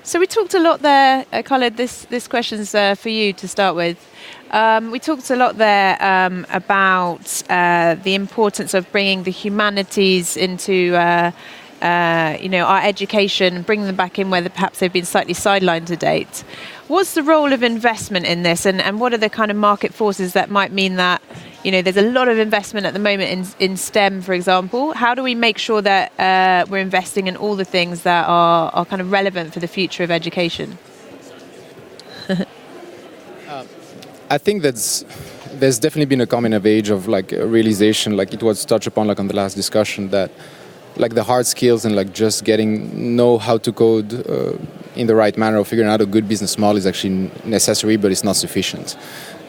So we talked a lot there, Khaled, this question's for you to start with. We talked a lot there about the importance of bringing the humanities into our education, bringing them back in where perhaps they've been slightly sidelined to date. What's the role of investment in this, and what are the kind of market forces that might mean that there's a lot of investment at the moment in STEM, for example? How do we make sure that we're investing in all the things that are kind of relevant for the future of education? I think there's definitely been a coming of age of a realization, like it was touched upon on the last discussion, that the hard skills and just know how to code in the right manner or figuring out a good business model is actually necessary, but it's not sufficient.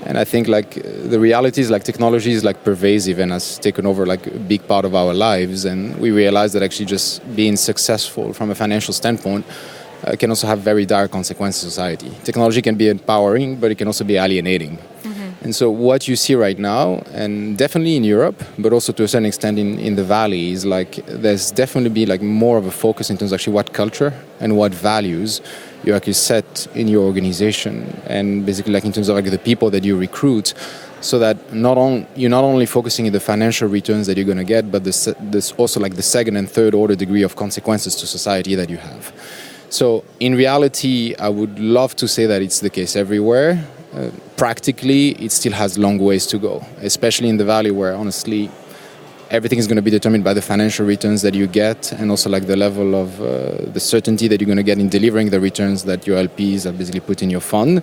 And I think the reality is technology is pervasive and has taken over a big part of our lives, and we realize that actually just being successful from a financial standpoint can also have very dire consequences in society. Technology can be empowering, but it can also be alienating. Mm-hmm. And so what you see right now, and definitely in Europe, but also to a certain extent in the Valley, is there's definitely be more of a focus in terms of actually what culture and what values you actually set in your organization, and basically in terms of the people that you recruit, so that you're not only focusing on the financial returns that you're going to get, but there's also the second and third order degree of consequences to society that you have. So in reality, I would love to say that it's the case everywhere. Practically, it still has long ways to go, especially in the Valley, where honestly everything is going to be determined by the financial returns that you get, and also the level of the certainty that you're going to get in delivering the returns that your LPs have basically put in your fund.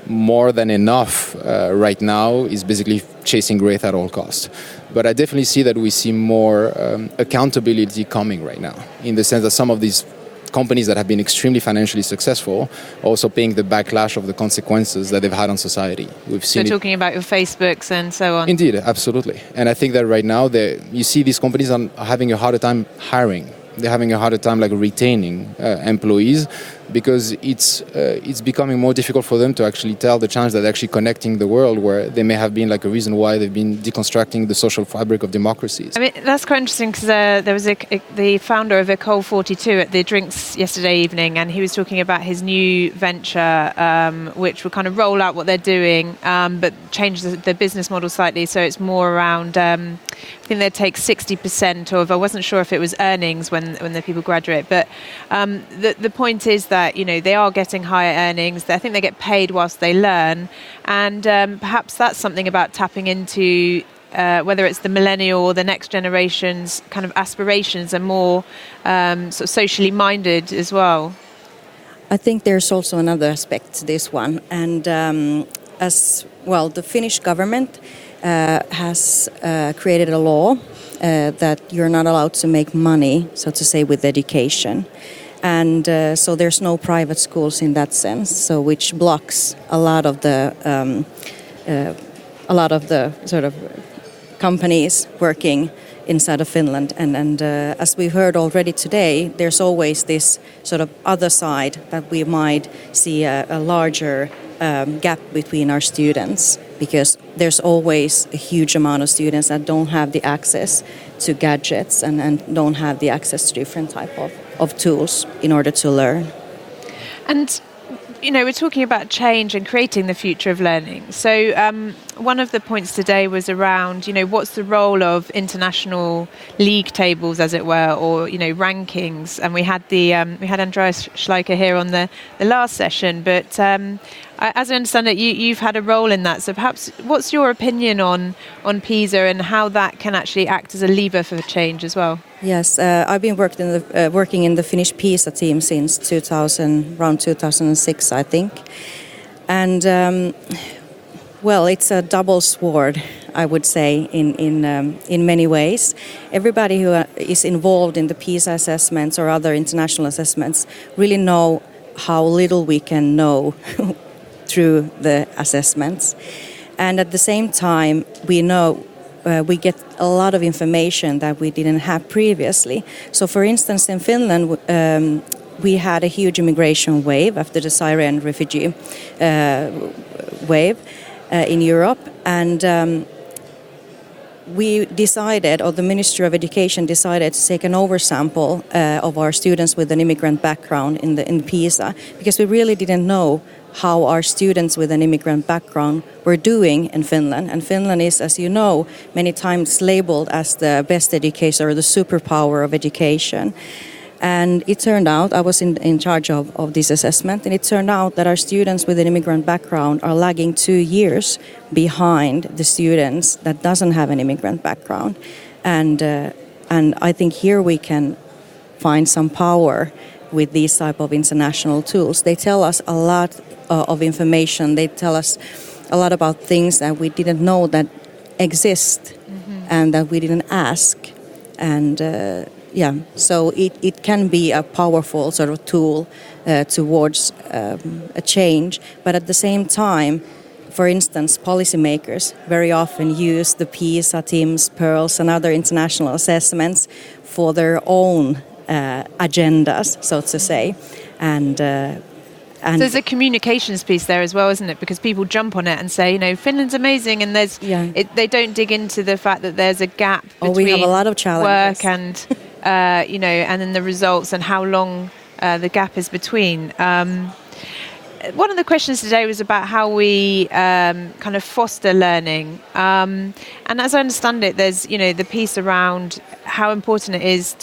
More than enough right now is basically chasing growth at all costs. But I definitely see that we see more accountability coming right now, in the sense that some of these companies that have been extremely financially successful also paying the backlash of the consequences that they've had on society. We've seen talking about your Facebooks and so on. Indeed, absolutely. And I think that right now you see these companies are having a harder time hiring. They're having a harder time retaining employees, because it's becoming more difficult for them to actually tell the challenge that they're actually connecting the world, where they may have been a reason why they've been deconstructing the social fabric of democracies. I mean, that's quite interesting, because there was the founder of Ecole 42 at the drinks yesterday evening, and he was talking about his new venture, which will kind of roll out what they're doing, but change the business model slightly, so it's more around, I think they'd take 60% of, I wasn't sure if it was earnings when the people graduate, but the point is that they are getting higher earnings. I think they get paid whilst they learn, and perhaps that's something about tapping into whether it's the millennial or the next generation's kind of aspirations are more sort of socially minded as well. I think there's also another aspect to this one, and as well, the Finnish government has created a law that you're not allowed to make money, so to say, with education. And so there's no private schools in that sense, so which blocks a lot of the sort of companies working inside of Finland. And as we've heard already today, there's always this sort of other side that we might see a larger gap between our students, because there's always a huge amount of students that don't have the access to gadgets and don't have the access to different type of tools in order to learn. And we're talking about change and creating the future of learning. So one of the points today was around, what's the role of international league tables, as it were, or rankings. And we had Andreas Schleicher here on the last session, but as I understand it, you've had a role in that. So perhaps, what's your opinion on PISA and how that can actually act as a lever for change as well? Yes, I've been working in the Finnish PISA team since around 2006, I think. And well, it's a double sword, I would say, in many ways. Everybody who is involved in the PISA assessments or other international assessments really know how little we can know through the assessments. And at the same time, we know we get a lot of information that we didn't have previously. So for instance, in Finland, we had a huge immigration wave after the Syrian refugee wave in Europe. And we decided, or the Ministry of Education decided, to take an oversample of our students with an immigrant background in PISA, because we really didn't know how our students with an immigrant background were doing in Finland. And Finland is, as you know, many times labeled as the best education or the superpower of education. And it turned out, I was in charge of this assessment, and it turned out that our students with an immigrant background are lagging 2 years behind the students that doesn't have an immigrant background. And I think here we can find some power with these type of international tools. They tell us a lot of information. They tell us a lot about things that we didn't know that exist and that we didn't ask. And so it can be a powerful sort of tool towards a change. But at the same time, for instance, policymakers very often use the PISA, TIMSS, PEARLS and other international assessments for their own agendas, so to say. And so there's a communications piece there as well, isn't it? Because people jump on it and say, Finland's amazing, and they don't dig into the fact that there's a gap between we have a lot of challenges. work and and then the results and how long the gap is between. One of the questions today was about how we kind of foster learning. And as I understand it, there's, the piece around how important it is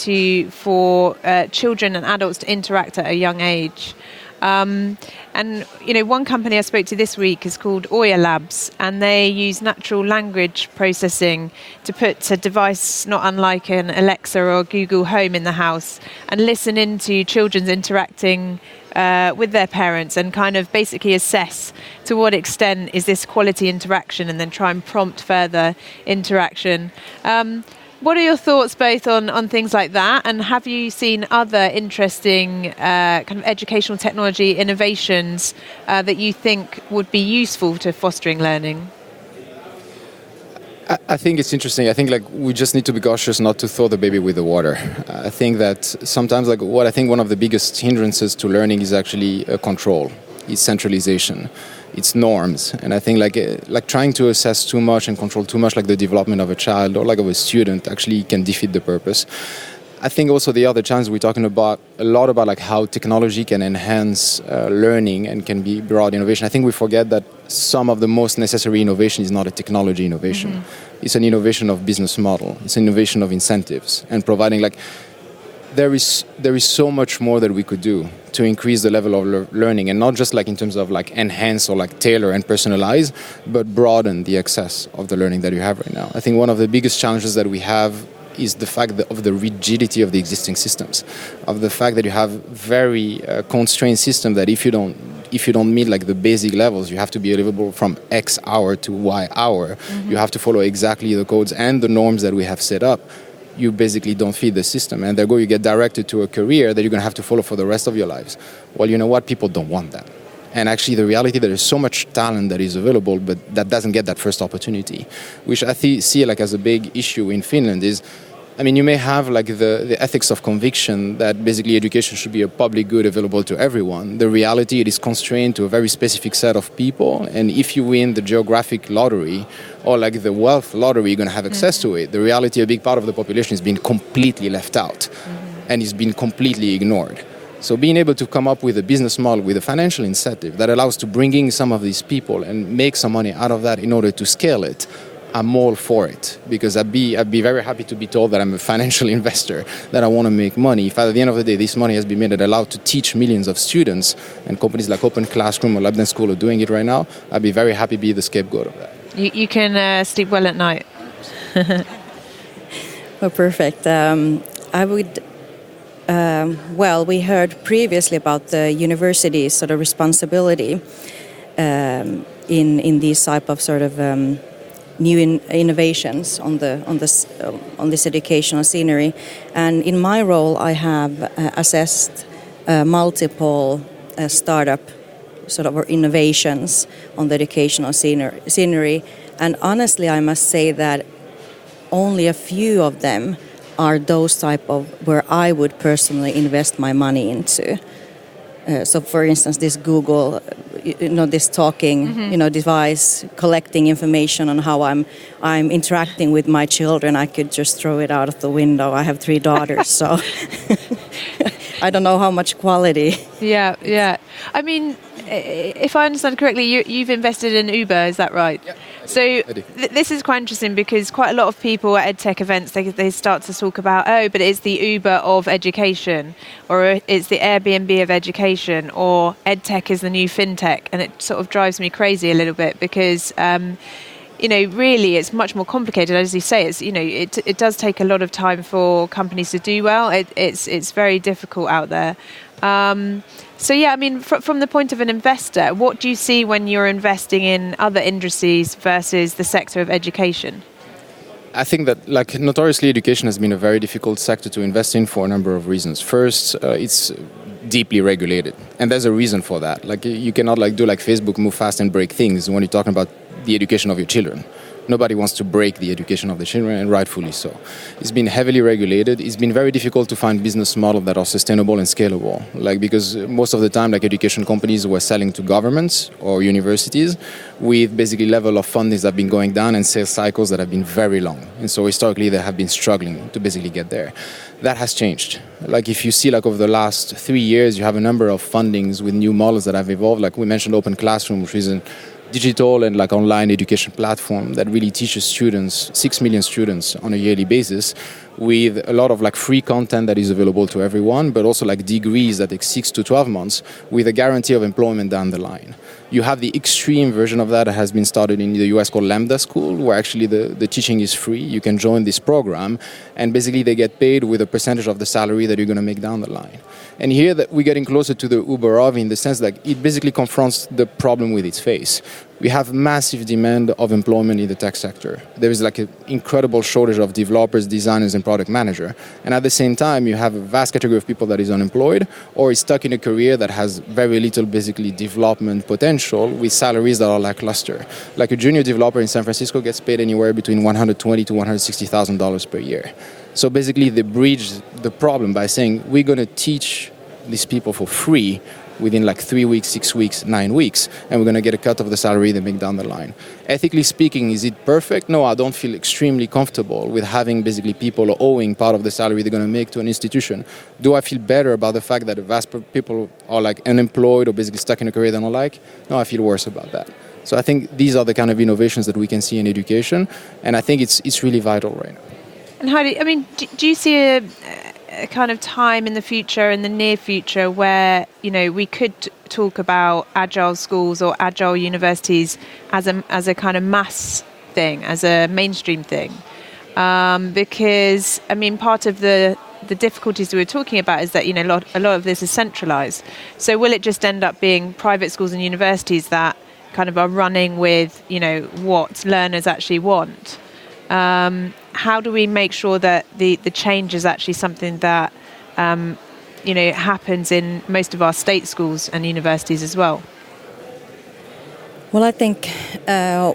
for children and adults to interact at a young age. One company I spoke to this week is called Werlabs, and they use natural language processing to put a device not unlike an Alexa or Google Home in the house and listen into children's interacting with their parents and kind of basically assess to what extent is this quality interaction, and then try and prompt further interaction. What are your thoughts both on things like that, and have you seen other interesting kind of educational technology innovations that you think would be useful to fostering learning? I think it's interesting. I think we just need to be cautious not to throw the baby with the water. I think that sometimes one of the biggest hindrances to learning is actually control. It's centralization. It's norms, and I think like trying to assess too much and control too much the development of a child or of a student actually can defeat the purpose. I think also the other challenge we're talking about a lot about how technology can enhance learning and can be broad innovation. I think we forget that some of the most necessary innovation is not a technology innovation. Mm-hmm. It's an innovation of business model. It's an innovation of incentives and providing there is so much more that we could do to increase the level of learning, and not just in terms of enhance or tailor and personalize, but broaden the access of the learning that you have right now. I think one of the biggest challenges that we have is the fact of the rigidity of the existing systems, of the fact that you have very constrained system that if you don't meet the basic levels, you have to be available from X hour to Y hour. Mm-hmm. You have to follow exactly the codes and the norms that we have set up. You basically don't feed the system, and therefore you get directed to a career that you're going to have to follow for the rest of your lives. Well, you know what? People don't want that. And actually the reality that there's so much talent that is available, but that doesn't get that first opportunity, which I see as a big issue in Finland is, you may have the ethics of conviction that basically education should be a public good available to everyone. The reality, it is constrained to a very specific set of people, and if you win the Geographic Lottery or the wealth lottery, you're going to have access to it. The reality, a big part of the population is being completely left out and is being completely ignored. So being able to come up with a business model with a financial incentive that allows to bring in some of these people and make some money out of that in order to scale it, I'm all for it, because I'd be very happy to be told that I'm a financial investor, that I want to make money. If at the end of the day this money has been made and allowed to teach millions of students, and companies like Open Classroom or Lebanon School are doing it right now, I'd be very happy to be the scapegoat of that. You can sleep well at night. Well, perfect. I would. We heard previously about the university's sort of responsibility in these type of sort of new innovations on this educational scenery, and in my role, I have assessed multiple startup sort of innovations on the educational scenery, and honestly, I must say that only a few of them are those type of where I would personally invest my money into. So, for instance, this Google, this talking, device collecting information on how I'm interacting with my children. I could just throw it out of the window. I have 3 daughters, so I don't know how much quality. Yeah. I mean, if I understand correctly, you've invested in Uber, is that right? Yeah. So this is quite interesting because quite a lot of people at EdTech events, they start to talk about, but it's the Uber of education, or it's the Airbnb of education, or EdTech is the new FinTech. And it sort of drives me crazy a little bit because, really it's much more complicated. As you say, it's, it does take a lot of time for companies to do well. It's very difficult out there. So yeah, I mean, from the point of an investor, what do you see when you're investing in other industries versus the sector of education? I think that, notoriously, education has been a very difficult sector to invest in for a number of reasons. First, it's deeply regulated, and there's a reason for that. You cannot do like Facebook, move fast and break things when you're talking about the education of your children. Nobody wants to break the education of the children, and rightfully so. It's been heavily regulated. It's been very difficult to find business models that are sustainable and scalable. Because most of the time, education companies were selling to governments or universities with basically level of fundings that have been going down and sales cycles that have been very long. And so historically, they have been struggling to basically get there. That has changed. If you see over the last 3 years, you have a number of fundings with new models that have evolved. We mentioned Open Classroom, which is a digital and online education platform that really teaches students, 6 million students on a yearly basis, with a lot of free content that is available to everyone, but also degrees that take 6 to 12 months with a guarantee of employment down the line. You have the extreme version of that has been started in the US called Lambda School, where actually the teaching is free. You can join this program, and basically they get paid with a percentage of the salary that you're going to make down the line. And here that we're getting closer to the Uber of, in the sense that it basically confronts the problem with its face. We have massive demand of employment in the tech sector. There is an incredible shortage of developers, designers, and product manager. And at the same time, you have a vast category of people that is unemployed or is stuck in a career that has very little basically development potential, with salaries that are lackluster. A junior developer in San Francisco gets paid anywhere between $120,000 to $160,000 per year. So basically they bridge the problem by saying we're going to teach these people for free within 3 weeks, 6 weeks, 9 weeks, and we're going to get a cut of the salary they make down the line. Ethically speaking, is it perfect? No, I don't feel extremely comfortable with having basically people owing part of the salary they're going to make to an institution. Do I feel better about the fact that vast people are unemployed or basically stuck in a career they don't like? No, I feel worse about that. So I think these are the kind of innovations that we can see in education, and I think it's really vital right now. And Heidi, I mean, do you see a kind of time in the future, in the near future, where we could talk about agile schools or agile universities as a kind of mass thing, as a mainstream thing? Because I mean, part of the difficulties that we're talking about is that a lot of this is centralized. So will it just end up being private schools and universities that kind of are running with what learners actually want? How do we make sure that the change is actually something that happens in most of our state schools and universities as well? Well, I think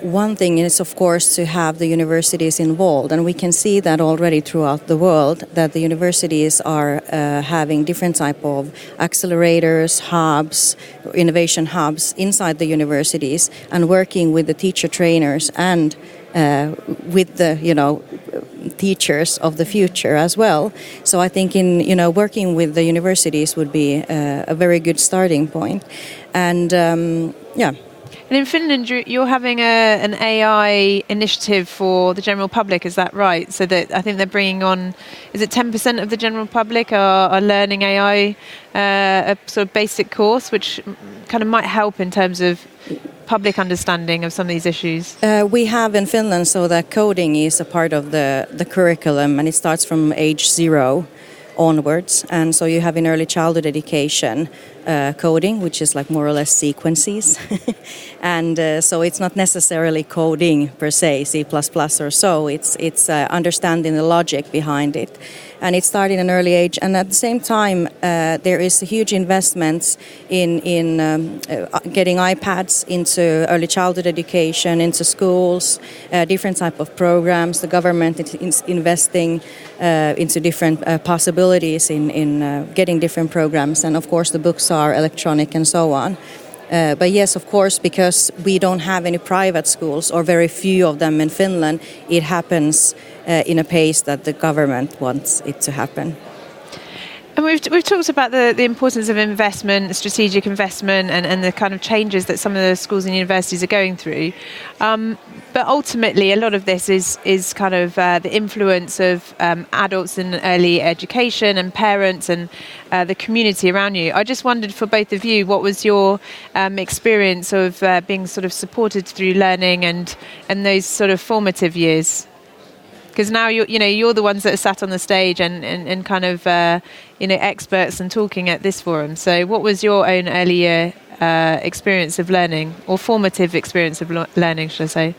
one thing is, of course, to have the universities involved, and we can see that already throughout the world, that the universities are having different type of accelerators, hubs, innovation hubs inside the universities, and working with the teacher trainers and with the teachers of the future as well. So I think working with the universities would be a very good starting point. And And in Finland, you're having an AI initiative for the general public, is that right? So that I think they're bringing on, is it 10% of the general public are learning AI, a sort of basic course, which kind of might help in terms of public understanding of some of these issues? We have in Finland, so that coding is a part of the curriculum, and it starts from age 0 onwards. And so you have in early childhood education coding, which is more or less sequences. And so it's not necessarily coding per se, C++ or so. It's understanding the logic behind it. And it started in an early age. And at the same time, there is huge investments in getting iPads into early childhood education, into schools, different type of programs. The government is investing into different possibilities in getting different programs. And of course, the books are electronic and so on. But yes, of course, because we don't have any private schools or very few of them in Finland, it happens in a pace that the government wants it to happen. And we've talked about the importance of investment, strategic investment, and the kind of changes that some of the schools and universities are going through. But ultimately, a lot of this is kind of the influence of adults in early education and parents and the community around you. I just wondered for both of you, what was your experience of being sort of supported through learning and those sort of formative years? Because now you're the ones that are sat on the stage and kind of experts and talking at this forum. So what was your own early year experience of learning, or formative experience of learning, should I say?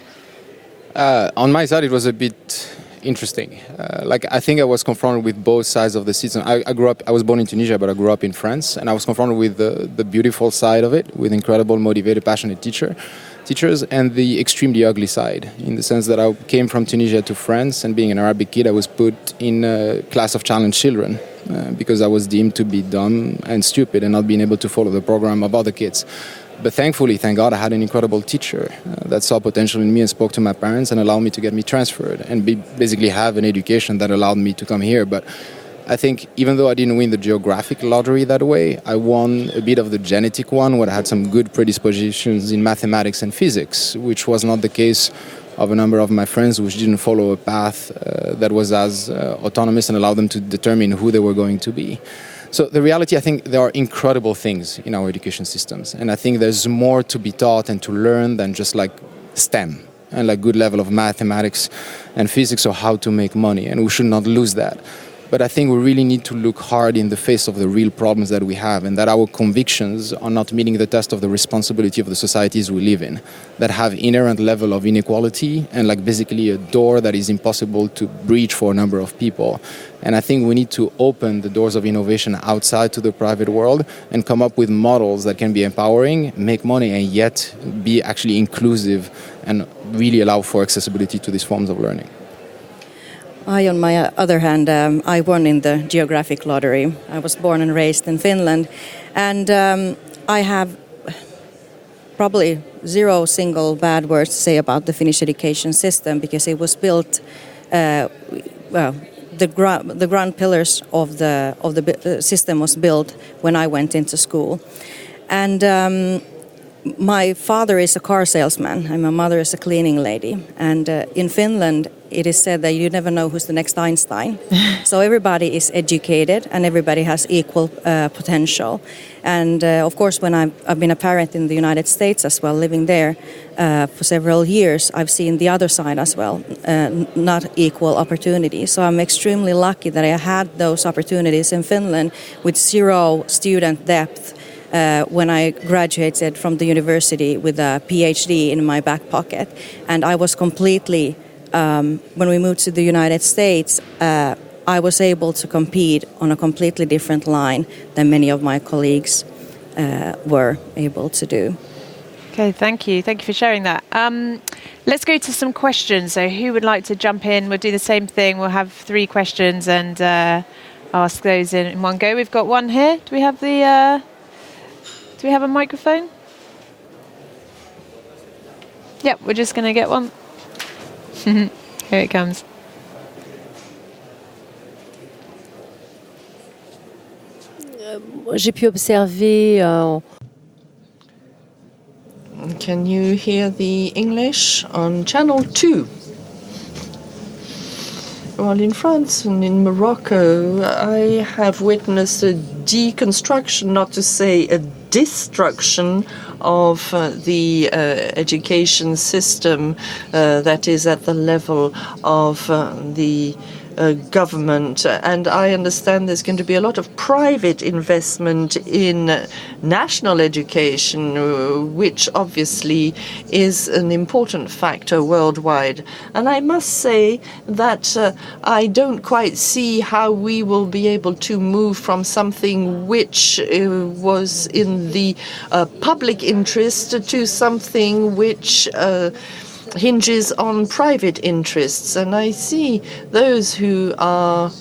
On my side, it was a bit interesting. I think I was confronted with both sides of the system. I was born in Tunisia, but I grew up in France, and I was confronted with the beautiful side of it, with incredible, motivated, passionate teachers, and the extremely ugly side, in the sense that I came from Tunisia to France, and being an Arabic kid, I was put in a class of challenged children because I was deemed to be dumb and stupid and not being able to follow the program of other kids. But thankfully, thank God, I had an incredible teacher that saw potential in me and spoke to my parents and allowed me to get me transferred and basically have an education that allowed me to come here. But I think even though I didn't win the Geographic Lottery that way, I won a bit of the genetic one, where I had some good predispositions in mathematics and physics, which was not the case of a number of my friends, which didn't follow a path that was as autonomous and allowed them to determine who they were going to be. So the reality, I think there are incredible things in our education systems, and I think there's more to be taught and to learn than just like STEM and like good level of mathematics and physics or how to make money, and we should not lose that. But I think we really need to look hard in the face of the real problems that we have, and that our convictions are not meeting the test of the responsibility of the societies we live in, that have inherent level of inequality and like basically a door that is impossible to breach for a number of people. And I think we need to open the doors of innovation outside to the private world and come up with models that can be empowering, make money, and yet be actually inclusive and really allow for accessibility to these forms of learning. On my other hand, I won in the Geographic Lottery. I was born and raised in Finland, and I have probably zero single bad words to say about the Finnish education system, because it was built, the ground pillars of the system was built when I went into school. And my father is a car salesman and my mother is a cleaning lady. And in Finland, it is said that you never know who's the next Einstein. So everybody is educated and everybody has equal potential. And of course, when I've been a parent in the United States as well, living there for several years, I've seen the other side as well, not equal opportunity. So I'm extremely lucky that I had those opportunities in Finland with zero student depth. When I graduated from the university with a PhD in my back pocket. And I was completely, when we moved to the United States, I was able to compete on a completely different line than many of my colleagues were able to do. Okay, thank you. Thank you for sharing that. Let's go to some questions. So who would like to jump in? We'll do the same thing. We'll have 3 questions and ask those in one go. We've got one here. Do we have the... Do we have a microphone? Yep, we're just going to get one. Here it comes. J'ai pu observer. Can you hear the English on Channel 2? Well, in France and in Morocco, I have witnessed a deconstruction, not to say a destruction, of the education system that is at the level of the government. And I understand there's going to be a lot of private investment in national education, which obviously is an important factor worldwide. And I must say that I don't quite see how we will be able to move from something which was in the public interest to something which hinges on private interests. And I see those who are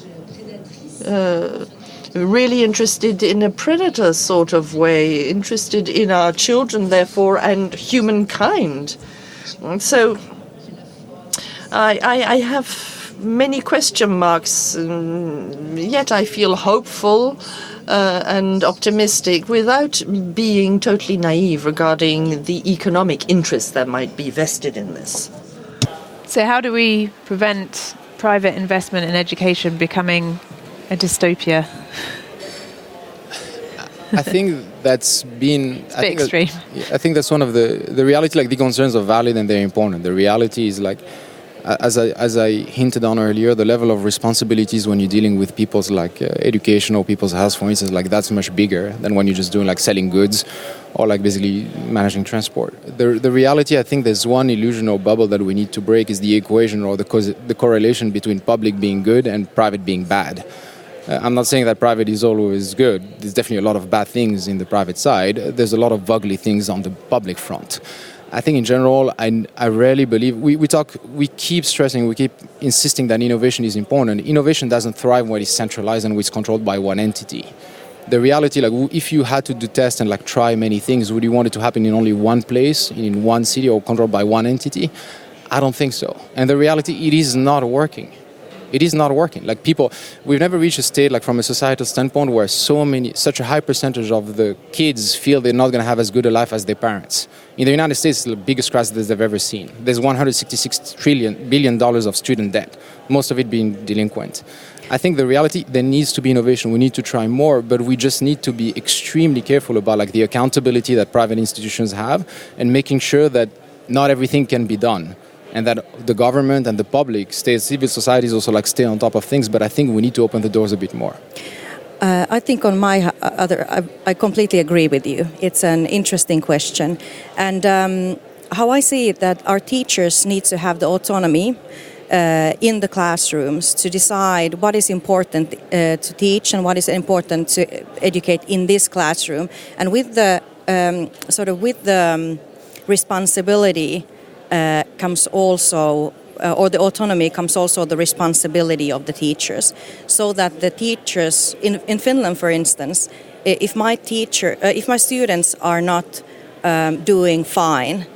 really interested in a predator sort of way, interested in our children, therefore, and humankind. So I have many question marks, yet I feel hopeful and optimistic without being totally naive regarding the economic interests that might be vested in this. So how do we prevent private investment in education becoming a dystopia? I think that's been... It's a bit extreme. I think that's one of the reality, like the concerns are valid and they're important. The reality is like, as I hinted on earlier, the level of responsibilities when you're dealing with people's like education or people's health, for instance, like that's much bigger than when you're just doing like selling goods or like basically managing transport. The reality, I think there's one illusion or bubble that we need to break is the equation or the correlation between public being good and private being bad. I'm not saying that private is always good. There's definitely a lot of bad things in the private side. There's a lot of ugly things on the public front. I think in general, I rarely believe, we keep stressing, we keep insisting that innovation is important. Innovation doesn't thrive when it's centralized and when it's controlled by one entity. The reality, like if you had to do tests and like try many things, would you want it to happen in only one place, in one city or controlled by one entity? I don't think so. And the reality, it is not working. It is not working. Like people, we've never reached a state like from a societal standpoint where such a high percentage of the kids feel they're not going to have as good a life as their parents. In the United States, it's the biggest crisis they've ever seen. There's $166 billion of student debt, most of it being delinquent. I think the reality, there needs to be innovation. We need to try more, but we just need to be extremely careful about like the accountability that private institutions have and making sure that not everything can be done. And that the government and the public, civil societies also like stay on top of things. But I think we need to open the doors a bit more. I think on my I completely agree with you. It's an interesting question. And how I see it, that our teachers need to have the autonomy in the classrooms to decide what is important to teach and what is important to educate in this classroom. And with the responsibility comes also, or the autonomy comes also the responsibility of the teachers, so that the teachers in Finland, for instance, if my students are not doing fine,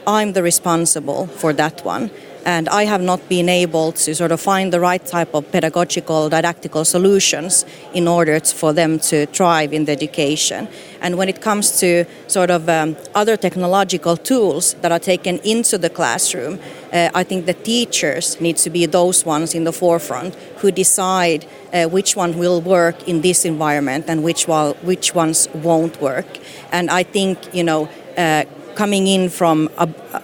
I'm the responsible for that one. And I have not been able to sort of find the right type of pedagogical, didactical solutions in order for them to thrive in the education. And when it comes to sort of other technological tools that are taken into the classroom, I think the teachers need to be those ones in the forefront who decide which one will work in this environment and which ones won't work. And I think, coming in from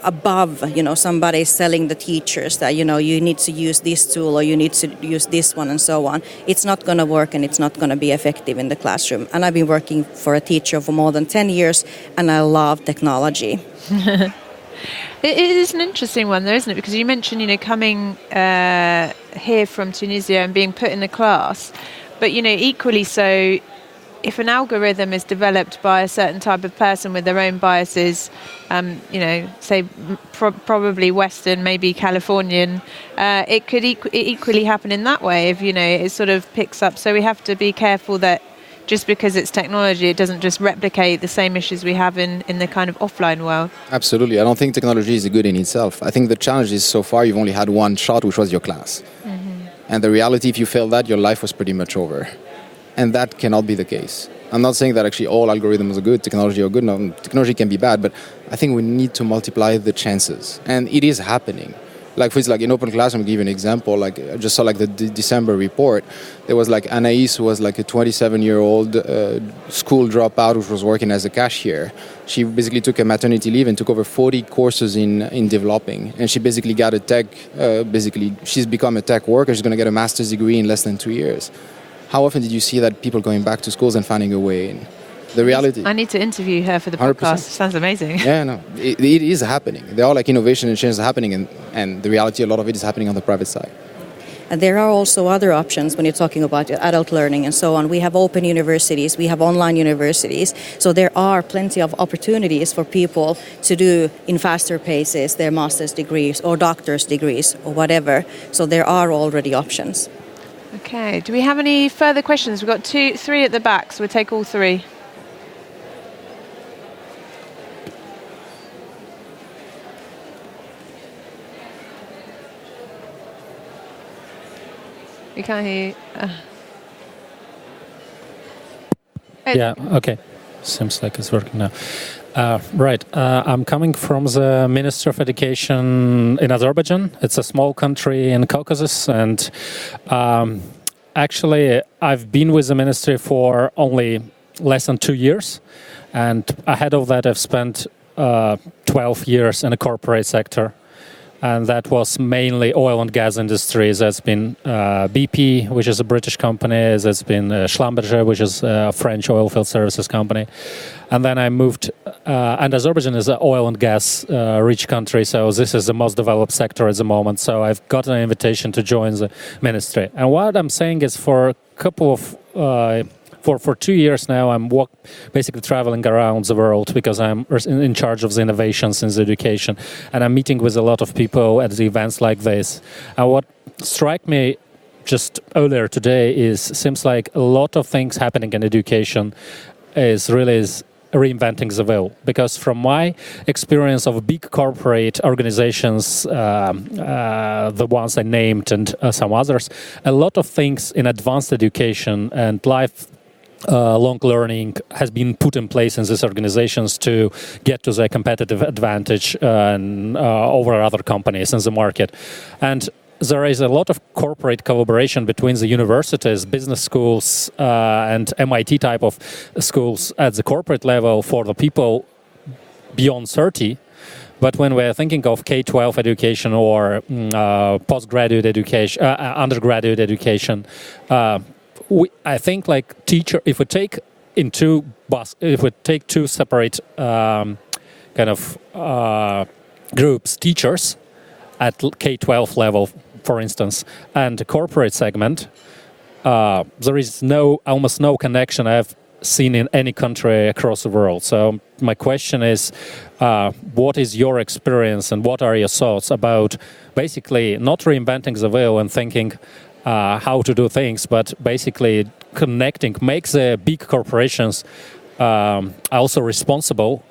above, somebody selling the teachers that, you need to use this tool or you need to use this one and so on. It's not going to work and it's not going to be effective in the classroom. And I've been working for a teacher for more than 10 years and I love technology. It is an interesting one though, isn't it? Because you mentioned, coming here from Tunisia and being put in a class, but, equally so, if an algorithm is developed by a certain type of person with their own biases, say probably Western, maybe Californian, it could equally happen in that way if, it sort of picks up. So we have to be careful that just because it's technology, it doesn't just replicate the same issues we have in the kind of offline world. Absolutely. I don't think technology is good in itself. I think the challenge is so far you've only had one shot, which was your class. Mm-hmm. And the reality, if you failed that, your life was pretty much over. And that cannot be the case. I'm not saying that actually all algorithms are good, technology are good. No, technology can be bad, but I think we need to multiply the chances. And it is happening. Like for instance, like in Open Classroom, I'll give you an example. Like I just saw like the December report. There was like Anaïs, who was like a 27-year-old school dropout, which was working as a cashier. She basically took a maternity leave and took over 40 courses in developing. And she basically got a tech, she's become a tech worker. She's going to get a master's degree in less than 2 years. How often did you see that people going back to schools and finding a way in? The reality. I need to interview her for the 100%. podcast. Sounds amazing. Yeah, no, it is happening. There are like innovation and changes happening, and the reality, a lot of it is happening on the private side. And there are also other options when you're talking about adult learning and so on. We have open universities, we have online universities. So there are plenty of opportunities for people to do in faster paces their master's degrees or doctor's degrees or whatever. So there are already options. Okay, do we have any further questions? We've got three at the back, so we'll take all three. We can't hear you. Yeah, okay. Seems like it's working now. Right. I'm coming from the Ministry of Education in Azerbaijan. It's a small country in Caucasus, and actually I've been with the ministry for only less than 2 years, and ahead of that I've spent 12 years in the corporate sector. And that was mainly oil and gas industries. That's been BP, which is a British company. That's been Schlumberger, which is a French oilfield services company. And then I moved, and Azerbaijan is an oil and gas rich country, so this is the most developed sector at the moment. So I've got an invitation to join the ministry. And what I'm saying is for a couple of for 2 years now, I'm basically traveling around the world because I'm in charge of the innovations in the education, and I'm meeting with a lot of people at the events like this. And what struck me just earlier today seems like a lot of things happening in education is reinventing the wheel. Because from my experience of big corporate organizations, the ones I named and some others, a lot of things in advanced education and long learning has been put in place in these organizations to get to their competitive advantage over other companies in the market. And there is a lot of corporate collaboration between the universities, business schools, and MIT type of schools at the corporate level for the people beyond 30. But when we're thinking of K-12 education or postgraduate education, undergraduate education, I think like if we take two separate groups, teachers at K-12 level, for instance, and the corporate segment, there is almost no connection I've seen in any country across the world. So my question is, what is your experience and what are your thoughts about basically not reinventing the wheel and thinking how to do things, but basically make the big corporations also responsible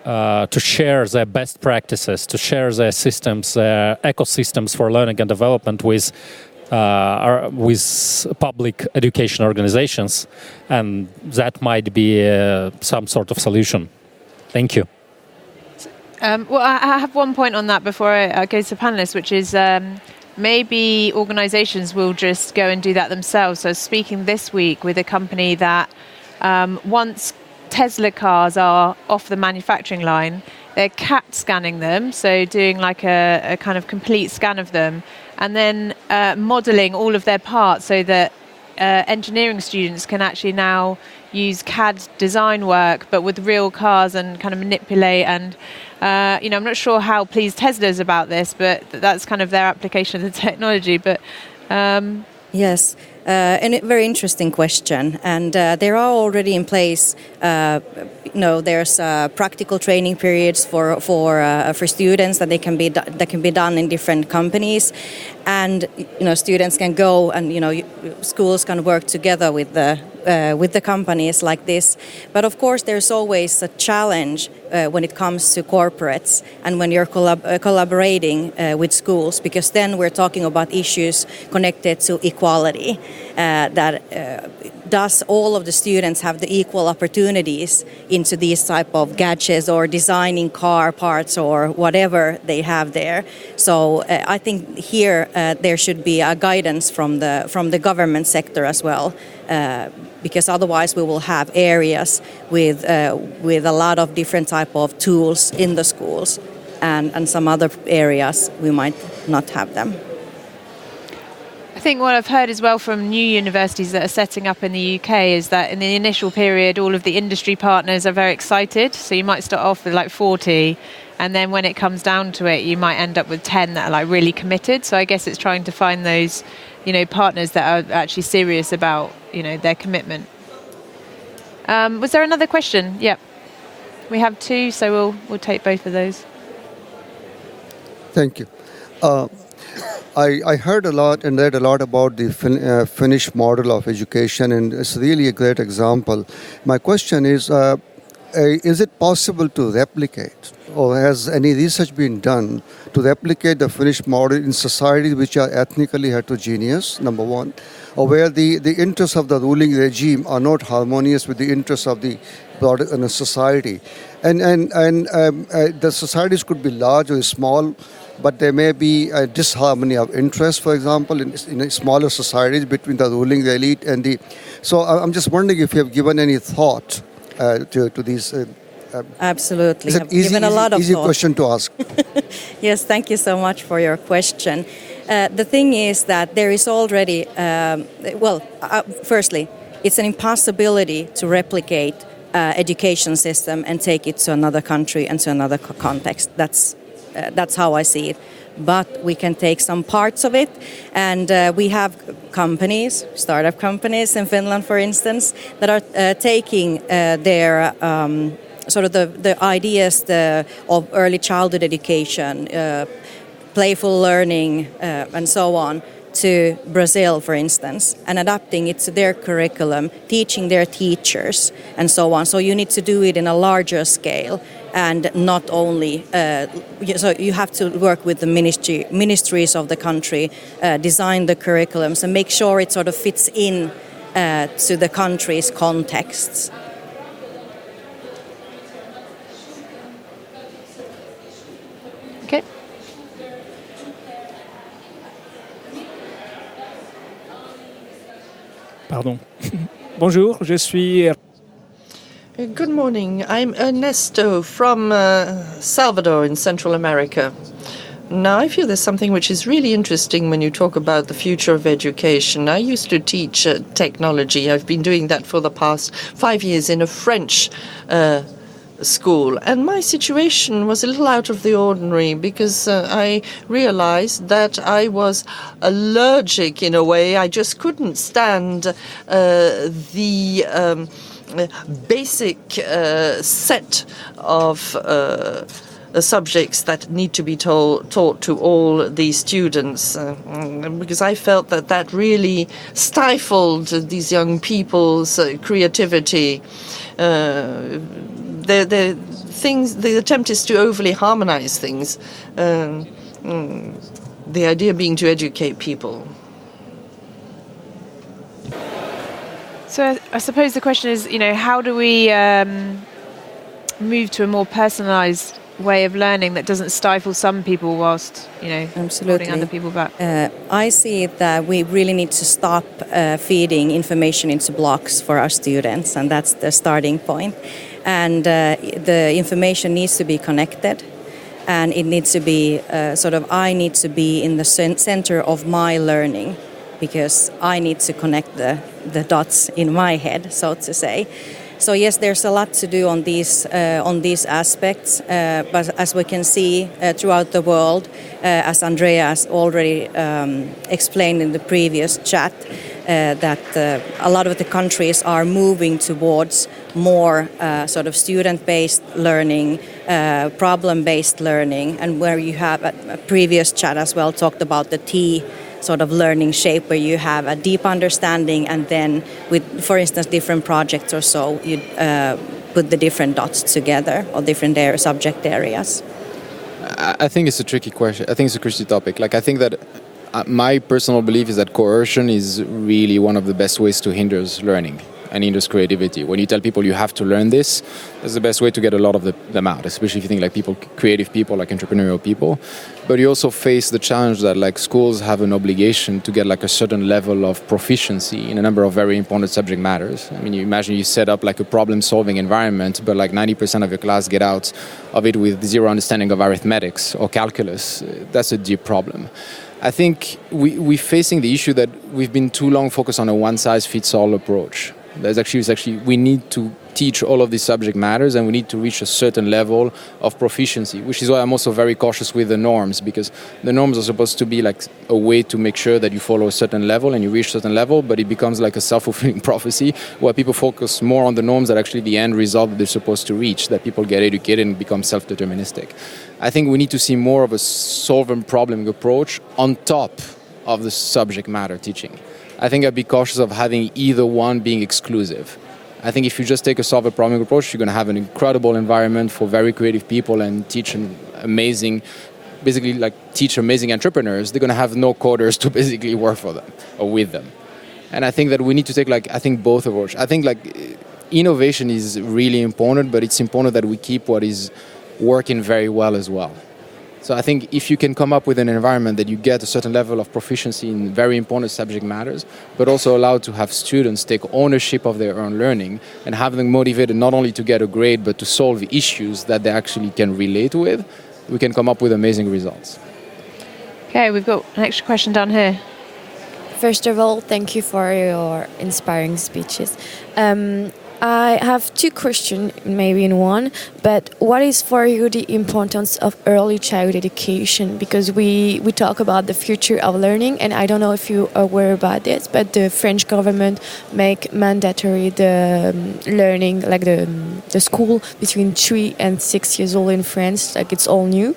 to share their best practices, to share their systems, their ecosystems for learning and development with public education organizations, and that might be some sort of solution. Thank you. Well, I have one point on that before I go to the panelists, which is maybe organizations will just go and do that themselves. So speaking this week with a company that once Tesla cars are off the manufacturing line, they're CAT scanning them, so doing like a kind of complete scan of them, and then modeling all of their parts so that engineering students can actually now use CAD design work, but with real cars and kind of manipulate. And I'm not sure how pleased Tesla is about this, but that's kind of their application of the technology. But yes, and a very interesting question. And there are already in place. There's practical training periods for students that can be done in different companies, and students can go and schools can work together with the companies like this. But of course, there's always a challenge when it comes to corporates and when you're collaborating with schools, because then we're talking about issues connected to equality. Does all of the students have the equal opportunities into these type of gadgets or designing car parts or whatever they have there? So I think here there should be a guidance from the government sector as well, because otherwise we will have areas with a lot of different type of tools in the schools, and some other areas we might not have them. I think what I've heard as well from new universities that are setting up in the UK is that in the initial period, all of the industry partners are very excited. So you might start off with like 40, and then when it comes down to it, you might end up with 10 that are like really committed. So I guess it's trying to find those, partners that are actually serious about, their commitment. Was there another question? Yep. We have two, so we'll take both of those. Thank you. I heard a lot and read a lot about the Finnish model of education, and it's really a great example. My question is it possible to replicate, or has any research been done to replicate the Finnish model in societies which are ethnically heterogeneous, number one, or where the interests of the ruling regime are not harmonious with the interests of the broader society? And the societies could be large or small, but there may be a disharmony of interest, for example, in smaller societies between the ruling elite and the... So I'm just wondering if you have given any thought to these... Absolutely. It's an easy question to ask. Yes, thank you so much for your question. The thing is that there is already... firstly, it's an impossibility to replicate education system and take it to another country and to another context. That's how I see it. But we can take some parts of it, and we have companies, startup companies in Finland, for instance, that are taking their sort of the ideas of early childhood education, playful learning, and so on, to Brazil, for instance, and adapting it to their curriculum, teaching their teachers, and so on. So you need to do it in a larger scale, and not only. So you have to work with the ministries of the country, design the curriculums, and make sure it sort of fits in to the country's contexts. Okay. Pardon. Bonjour, je suis... Good morning. I'm Ernesto from Salvador in Central America. Now, I feel there's something which is really interesting when you talk about the future of education. I used to teach technology. I've been doing that for the past 5 years in a French school. And my situation was a little out of the ordinary because I realized that I was allergic in a way. I just couldn't stand the basic set of subjects that need to be taught to all these students, because I felt that really stifled these young people's creativity. The attempt is to overly harmonize things. The idea being to educate people. So I suppose the question is, how do we move to a more personalised way of learning that doesn't stifle some people whilst, holding other people back? I see that we really need to stop feeding information into blocks for our students, and that's the starting point. And the information needs to be connected, and it needs to be I need to be in the center of my learning, because I need to connect the dots in my head, so to say. So yes, there's a lot to do on these aspects, but as we can see throughout the world, as Andreas already explained in the previous chat, that a lot of the countries are moving towards more sort of student-based learning, problem-based learning, and where you have a previous chat as well talked about the T sort of learning shape, where you have a deep understanding, and then with, for instance, different projects or so, you put the different dots together, or different subject areas. I think it's a tricky question. I think it's a tricky topic. I think that my personal belief is that coercion is really one of the best ways to hinder learning and hinders creativity. When you tell people you have to learn this, that's the best way to get a lot of them out, especially if you think creative people, entrepreneurial people. But you also face the challenge that schools have an obligation to get a certain level of proficiency in a number of very important subject matters. I mean, you imagine you set up a problem-solving environment, but 90% of your class get out of it with zero understanding of arithmetics or calculus. That's a deep problem. I think we're facing the issue that we've been too long focused on a one-size-fits-all approach. We need to teach all of these subject matters, and we need to reach a certain level of proficiency, which is why I'm also very cautious with the norms, because the norms are supposed to be like a way to make sure that you follow a certain level and you reach a certain level, but it becomes like a self-fulfilling prophecy where people focus more on the norms than actually the end result that they're supposed to reach, that people get educated and become self-deterministic. I think we need to see more of a solving problem approach on top of the subject matter teaching. I think I'd be cautious of having either one being exclusive. I think if you just take a solve a problem approach, you're going to have an incredible environment for very creative people and teach amazing entrepreneurs. They're going to have no coders to basically work for them or with them. And I think that we need to take both approaches. I think innovation is really important, but it's important that we keep what is working very well as well. So I think if you can come up with an environment that you get a certain level of proficiency in very important subject matters, but also allow to have students take ownership of their own learning and have them motivated not only to get a grade, but to solve issues that they actually can relate with, we can come up with amazing results. Okay, we've got an extra question down here. First of all, thank you for your inspiring speeches. I have two questions, maybe in one, but what is for you the importance of early childhood education? Because we talk about the future of learning, and I don't know if you are aware about this, but the French government make mandatory the learning, like the school between 3 and 6 years old in France, like it's all new.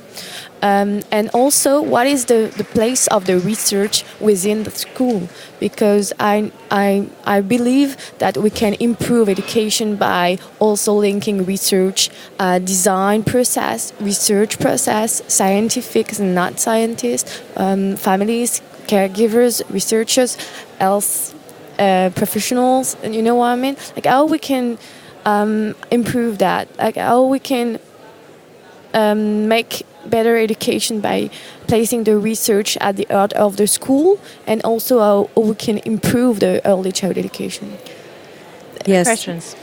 And also, what is the place of the research within the school? Because I believe that we can improve education by also linking research, design process, research process, scientific and not scientists, families, caregivers, researchers, else professionals, and you know what I mean? Like how we can improve that, like how we can make better education by placing the research at the heart of the school, and also how we can improve the early child education. Yes. Questions?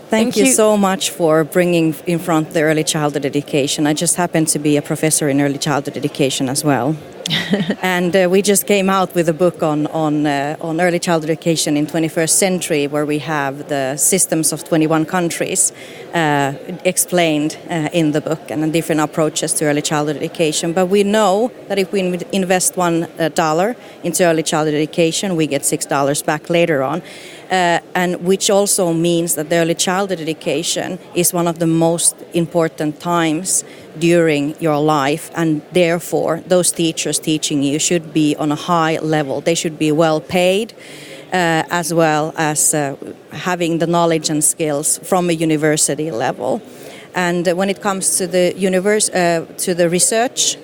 Thank you so much for bringing in front the early childhood education. I just happen to be a professor in early childhood education as well. And we just came out with a book on early childhood education in 21st century, where we have the systems of 21 countries explained in the book, and different approaches to early childhood education. But we know that if we invest $1 into early childhood education, we get $6 back later on. And which also means that the early childhood education is one of the most important times during your life, and therefore those teachers teaching you should be on a high level. They should be well paid, as well as having the knowledge and skills from a university level. And when it comes to the research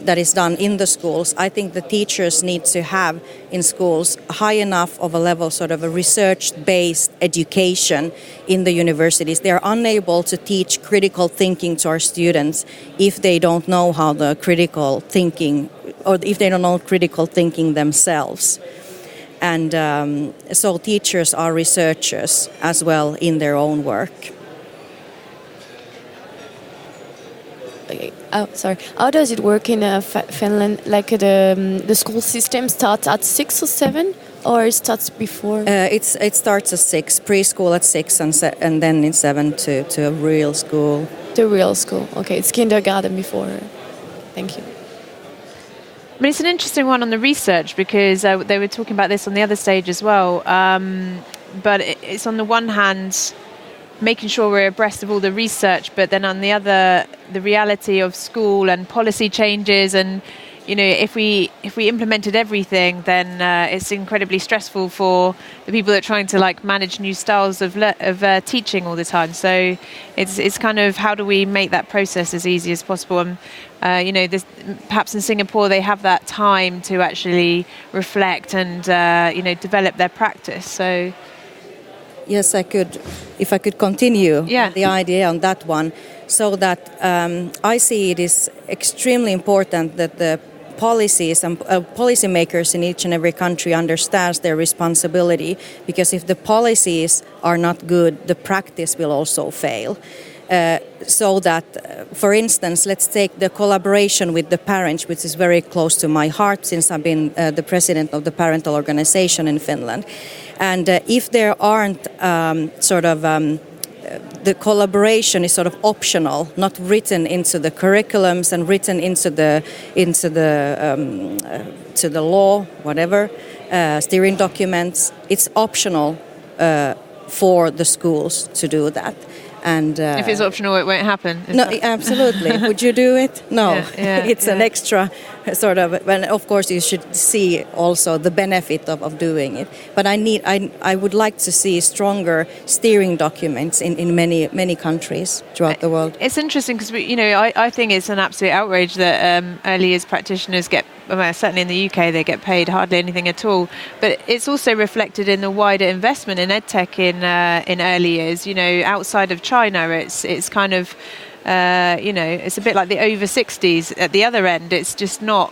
that is done in the schools, I think the teachers need to have in schools high enough of a level, sort of a research-based education in the universities. They are unable to teach critical thinking to our students if they don't know how the critical thinking, or if they don't know critical thinking themselves. And so teachers are researchers as well in their own work. Oh, sorry. How does it work in Finland? Like the school system starts at 6 or 7, or it starts before? It starts at 6, preschool at 6, and then in 7 to a real school. The real school. Okay, it's kindergarten before. Thank you. I mean, it's an interesting one on the research, because they were talking about this on the other stage as well. But it's on the one hand making sure we're abreast of all the research, but then on the other, the reality of school and policy changes. And you know, if we implemented everything, then it's incredibly stressful for the people that are trying to like manage new styles of teaching all the time. So it's kind of, how do we make that process as easy as possible? And you know, perhaps in Singapore they have that time to actually reflect and you know, develop their practice. So. Yes, if I could continue the idea on that one, so that I see it is extremely important that the policies and policymakers in each and every country understands their responsibility, because if the policies are not good, the practice will also fail. So that, for instance, let's take the collaboration with the parents, which is very close to my heart since I've been the president of the parental organization in Finland. And if there aren't the collaboration is sort of optional, not written into the curriculums and written into the law, whatever, steering documents. It's optional for the schools to do that. And if it's optional, it won't happen. No, absolutely. Would you do it? No, it's an extra sort of. And of course, you should see also the benefit of doing it. But I would like to see stronger steering documents in many countries throughout the world. It's interesting because I think it's an absolute outrage that early years practitioners get. Well, certainly in the UK, they get paid hardly anything at all. But it's also reflected in the wider investment in edtech in early years. Outside of China, it's kind of, it's a bit like the over 60s at the other end. It's just not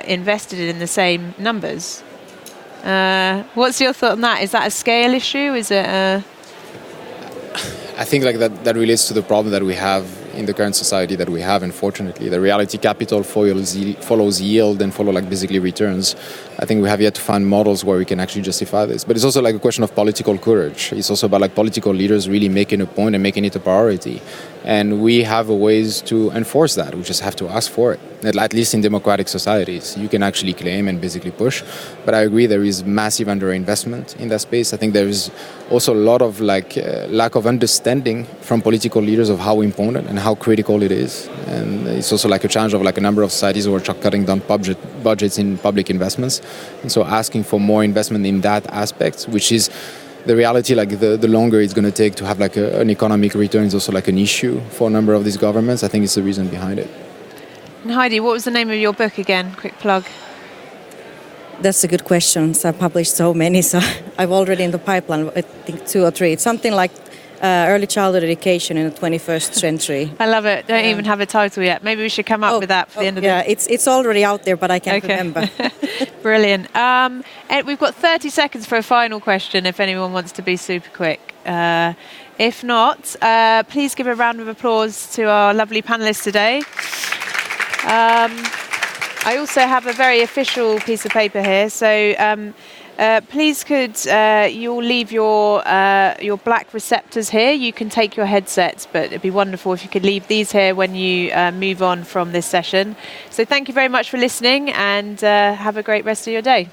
invested in the same numbers. What's your thought on that? Is that a scale issue? Is it? I think that relates to the problem that we have in the current society that we have, unfortunately. The reality capital follows yield and basically returns. I think we have yet to find models where we can actually justify this. But it's also a question of political courage. It's also about political leaders really making a point and making it a priority. And we have ways to enforce that. We just have to ask for it. At least in democratic societies, you can actually claim and basically push. But I agree there is massive underinvestment in that space. I think there is also a lot of lack of understanding from political leaders of how important and how critical it is. And it's also a challenge of a number of societies who are cutting down budgets in public investments. And so asking for more investment in that aspect, which is the reality, the longer it's going to take to have an economic return is also an issue for a number of these governments. I think it's the reason behind it. And Heidi, what was the name of your book again? Quick plug. That's a good question. So I've published so many, so I've already in the pipeline, I think 2 or 3. It's something like early childhood education in the 21st century. I love it. Don't even have a title yet. Maybe we should come up with that for the end of the... Yeah, it's already out there, but I can't remember. Brilliant. And we've got 30 seconds for a final question if anyone wants to be super quick. If not, please give a round of applause to our lovely panellists today. I also have a very official piece of paper here, so please could you'll leave your black receptors here. You can take your headsets, but it'd be wonderful if you could leave these here when you move on from this session. So thank you very much for listening, and have a great rest of your day.